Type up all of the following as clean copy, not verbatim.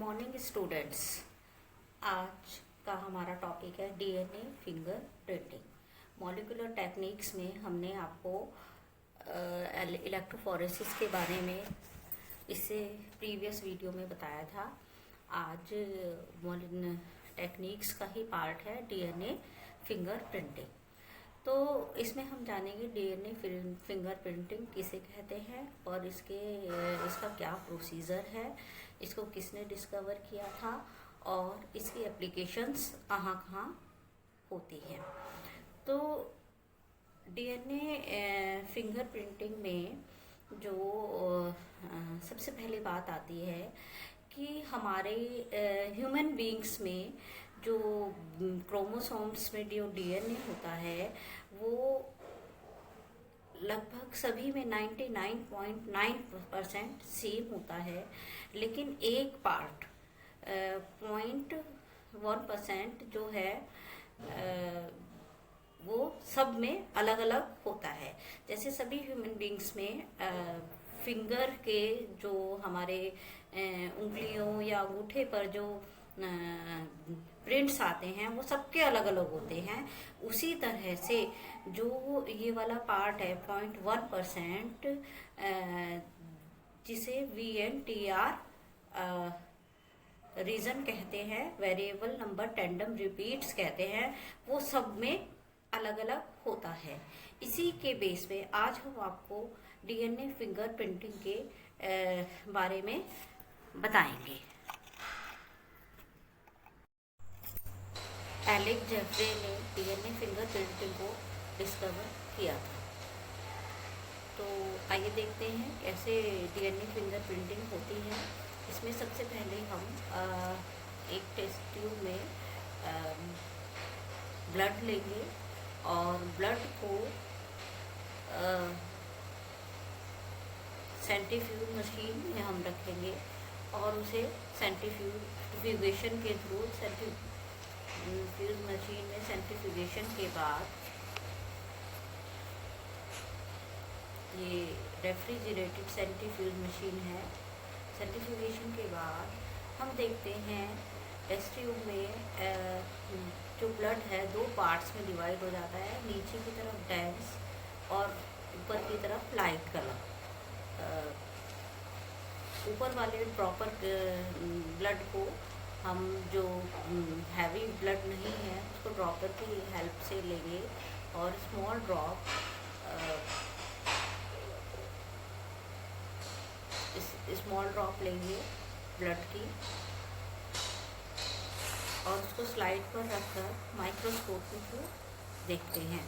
Morning students. आज का हमारा टॉपिक है DNA finger printing. Molecular techniques में हमने आपको इलेक्ट्रोफोरेसिस के बारे में इससे प्रीवियस वीडियो में बताया था। आज टेक्निक्स का ही पार्ट है डीएनए फिंगर प्रिंटिंग। तो इसमें हम जानेंगे डीएनए फिंगर प्रिंटिंग किसे कहते हैं और इसका क्या प्रोसीजर है, इसको किसने डिस्कवर किया था और इसकी एप्लीकेशंस कहाँ कहाँ होती हैं। तो डीएनए फिंगर प्रिंटिंग में जो सबसे पहली बात आती है कि हमारे ह्यूमन बीइंग्स में जो क्रोमोसोम्स में जो डीएनए होता है वो लगभग सभी में 99.9% सेम होता है, लेकिन एक पार्ट 0.1% जो है वो सब में अलग अलग होता है। जैसे सभी ह्यूमन बीइंग्स में फिंगर के जो हमारे उंगलियों या अंगूठे पर जो प्रिंट्स आते हैं वो सबके अलग अलग होते हैं। उसी तरह से जो ये वाला पार्ट है 0.1% जिसे VNTR रीजन कहते हैं, वेरिएबल नंबर टैंडम रिपीट्स कहते हैं, वो सब में अलग अलग होता है। इसी के बेस पे आज हम आपको डीएनए फिंगर प्रिंटिंग के बारे में बताएंगे। एलेक्स जेफरे ने डीएनए फिंगर प्रिंटिंग को डिस्कवर किया था। तो आइए देखते हैं कैसे डीएनए फिंगर प्रिंटिंग होती है। इसमें सबसे पहले हम एक टेस्ट ट्यूब में ब्लड लेंगे और ब्लड को सेंट्रीफ्यूज मशीन में हम रखेंगे और उसे सेंट्रीफ्यूगेशन के थ्रू सेंट्रीफ्यूज मशीन में सेंट्रीफ्यूगेशन के बाद ये रेफ्रिजरेटेड सेंट्रीफ्यूज मशीन है। सेंट्रीफ्यूगेशन के बाद हम देखते हैं टेस्ट ट्यूब में जो ब्लड है दो पार्ट्स में डिवाइड हो जाता है, नीचे की तरफ डेंस और ऊपर की तरफ लाइट कलर। ऊपर वाले प्रॉपर ब्लड को हम जो हैवी ब्लड नहीं है उसको ड्रॉपर की हेल्प से लेंगे और स्मॉल ड्रॉप लेंगे ब्लड की और उसको स्लाइड पर रखकर माइक्रोस्कोप के थ्रू देखते हैं।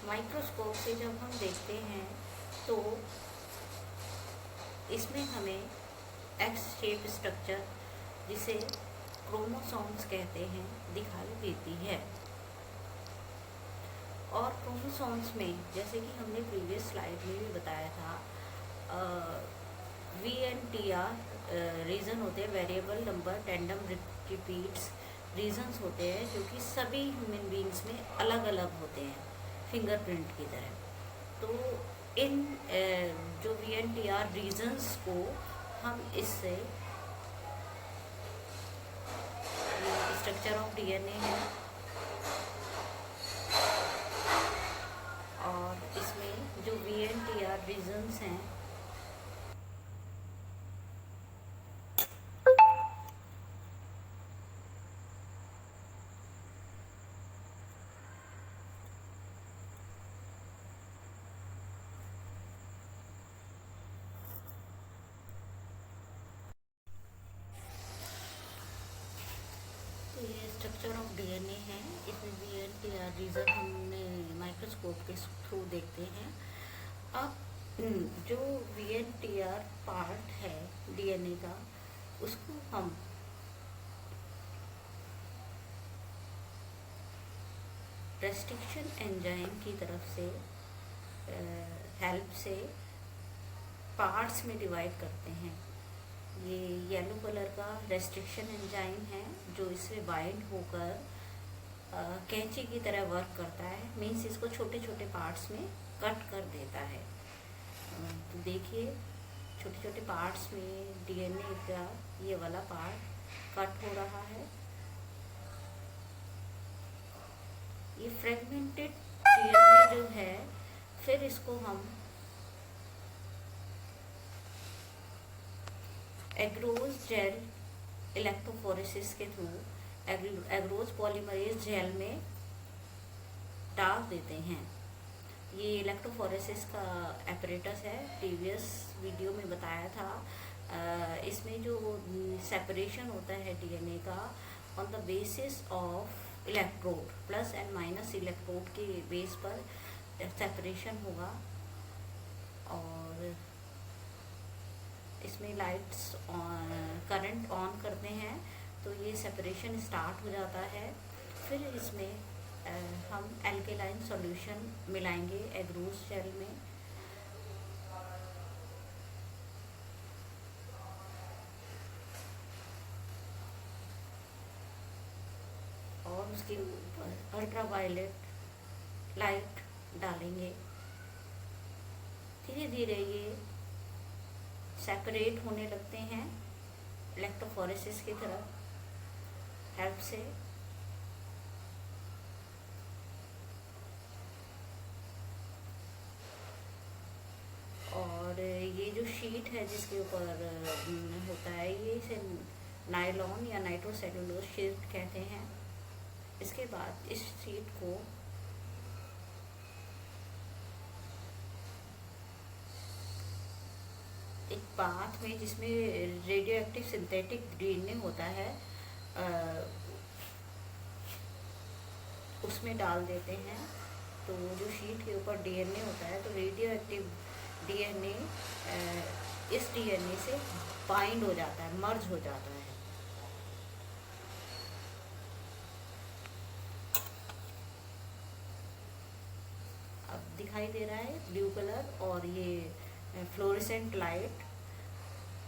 माइक्रोस्कोप से जब हम देखते हैं तो इसमें हमें एक्स शेप स्ट्रक्चर जिसे क्रोमोसोम्स कहते हैं दिखाई देती है। और क्रोमोसोम्स में जैसे कि हमने प्रीवियस स्लाइड में भी बताया था VNTR रीजन होते हैं, variable number tandem repeats regions होते हैं जो कि सभी ह्यूमन बीइंग्स में अलग अलग होते हैं फिंगरप्रिंट की तरह। तो इन जो VNTR रीजन्स को हम इससे स्ट्रक्चर ऑफ डीएनए है और इसमें जो VNTR रीजन्स हैं स्ट्रक्चर ऑफ डीएनए है। इसमें VNTR रीजन हमने माइक्रोस्कोप के थ्रू देखते हैं। अब जो VNTR पार्ट है डीएनए का उसको हम रेस्ट्रिक्शन एंजाइम की तरफ से हेल्प से पार्ट्स में डिवाइड करते हैं। ये येलो कलर का रेस्ट्रिक्शन एंजाइम है जो इससे बाइंड होकर कैंची की तरह वर्क करता है, मीन्स इसको छोटे छोटे पार्ट्स में कट कर देता है। तो देखिए छोटे छोटे पार्ट्स में डीएनए का ये वाला पार्ट कट हो रहा है। ये फ्रेगमेंटेड डीएनए जो है, फिर इसको हम एग्रोज जेल इलेक्ट्रोफोरेसिस के थ्रू एग्रोज पॉलीमरेज जेल में डाल देते हैं। ये इलेक्ट्रोफोरेसिस का एपरेटस है, प्रीवियस वीडियो में बताया था। इसमें जो सेपरेशन होता है डीएनए का on the basis of electrode, plus and minus electrode के बेस पर सेपरेशन होगा। और इसमें लाइट्स करंट ऑन करते हैं तो ये सेपरेशन स्टार्ट हो जाता है। फिर इसमें हम एल्केलाइन सॉल्यूशन मिलाएंगे एग्रोज जेल में। और उसके ऊपर अल्ट्रावायलेट लाइट डालेंगे। धीरे धीरे ये सेपरेट होने लगते हैं इलेक्ट्रोफोरेसिस की तरफ हेल्प से। और ये जो शीट है जिसके ऊपर होता है, ये इसे नायलॉन या नाइट्रोसेल्यूलोज शीट कहते हैं। इसके बाद इस शीट को एक बाथ में, जिसमें रेडियो एक्टिव सिंथेटिक डीएनए होता है, उसमें डाल देते हैं। तो जो शीट के ऊपर डीएनए होता है, तो रेडियो एक्टिव डीएनए इस डीएनए से बाइंड हो जाता है, मर्ज हो जाता है। अब दिखाई दे रहा है ब्लू कलर और ये फ्लोरेसेंट लाइट।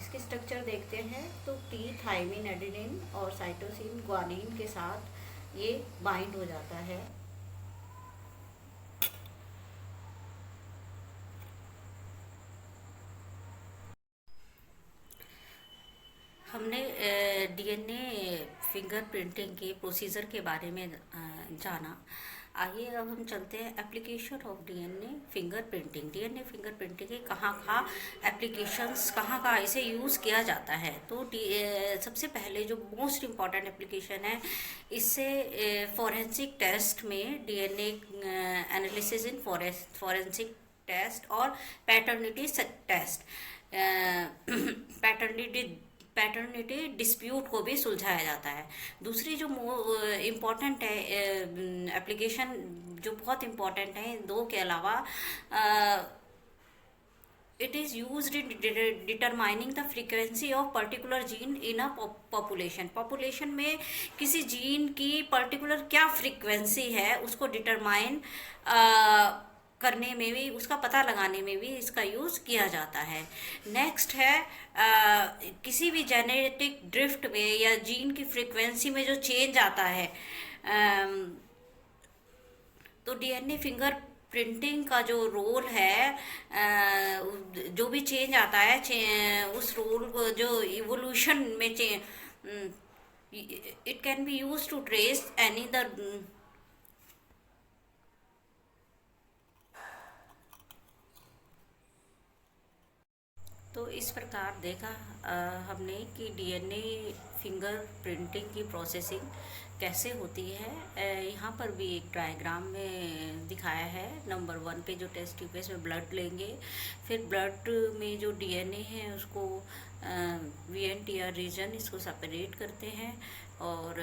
इसके स्ट्रक्चर देखते हैं तो टी थाइमिन एडेनिन और साइटोसिन ग्वानिन के साथ ये बाइंड हो जाता है। हमने डीएनए फिंगरप्रिंटिंग के प्रोसीजर के बारे में जाना। आइए अब हम चलते हैं application of DNA fingerprinting. DNA fingerprinting के कहाँ कहाँ एप्लीकेशंस, कहाँ कहाँ इसे यूज़ किया जाता है। तो सबसे पहले जो मोस्ट इम्पॉर्टेंट एप्लीकेशन है, इससे फॉरेंसिक टेस्ट में DNA analysis in forensic test और पैटर्निटी टेस्ट, पैटर्निटी डिस्प्यूट को भी सुलझाया जाता है। दूसरी जो इम्पॉर्टेंट है एप्लीकेशन, जो बहुत इम्पॉर्टेंट है इन दो के अलावा, it is used in determining the frequency of particular gene in a population में किसी जीन की पर्टिकुलर क्या फ्रीक्वेंसी है उसको डिटरमाइन करने में भी, उसका पता लगाने में भी इसका यूज़ किया जाता है। नेक्स्ट है किसी भी जेनेटिक ड्रिफ्ट में या जीन की फ्रीक्वेंसी में जो चेंज आता है, तो डीएनए फिंगर प्रिंटिंग का जो रोल है, जो भी चेंज आता है उस रोल को, जो इवोल्यूशन में it can be use to trace any the तो इस प्रकार देखा हमने कि डीएनए फिंगर प्रिंटिंग की प्रोसेसिंग कैसे होती है। यहाँ पर भी एक डायग्राम में दिखाया है। नंबर 1 पे जो टेस्ट ट्यूब है, इसमें ब्लड लेंगे, फिर ब्लड में जो डीएनए है उसको VNTR रीजन, इसको सेपरेट करते हैं और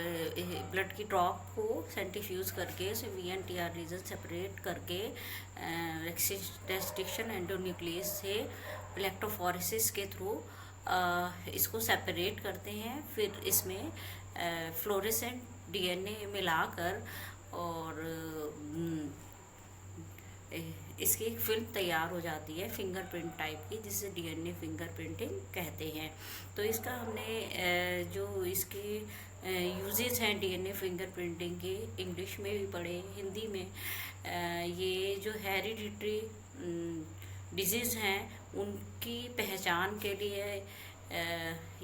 ब्लड की ड्रॉप को सेंट्रीफ्यूज करके उसे VNTR रीजन सेपरेट करके रेस्ट्रिक्शन एंडोन्यूक्लियस से इलेक्ट्रोफोरेसिस के थ्रू इसको सेपरेट करते हैं। फिर इसमें फ्लोरेसेंट डीएनए मिलाकर और इसकी एक फिल्म तैयार हो जाती है फिंगरप्रिंट टाइप की, जिसे डीएनए फिंगरप्रिंटिंग कहते हैं। तो इसका हमने जो इसके यूजेस हैं डीएनए फिंगरप्रिंटिंग के, इंग्लिश में भी पढ़े, हिंदी में। ये जो हेरिडिटरी डिजीज़ हैं उनकी पहचान के लिए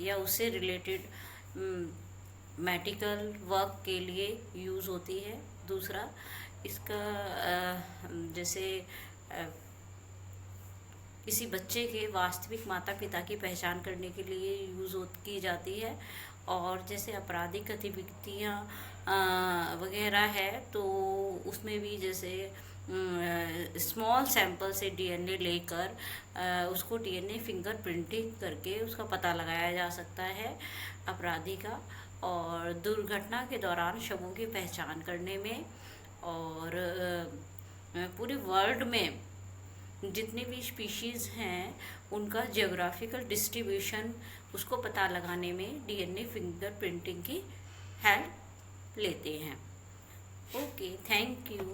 या उससे रिलेटेड मेडिकल वर्क के लिए यूज़ होती है। दूसरा इसका जैसे किसी बच्चे के वास्तविक माता पिता की पहचान करने के लिए यूज़ की जाती है। और जैसे आपराधिक गतिविधियाँ वगैरह है तो उसमें भी जैसे स्मॉल सैंपल से डीएनए लेकर उसको डीएनए फिंगर प्रिंटिंग करके उसका पता लगाया जा सकता है अपराधी का। और दुर्घटना के दौरान शवों की पहचान करने में और पूरे वर्ल्ड में जितने भी स्पीशीज़ हैं उनका जियोग्राफिकल डिस्ट्रीब्यूशन उसको पता लगाने में डीएनए फिंगर प्रिंटिंग की हेल्प लेते हैं। Okay, thank you.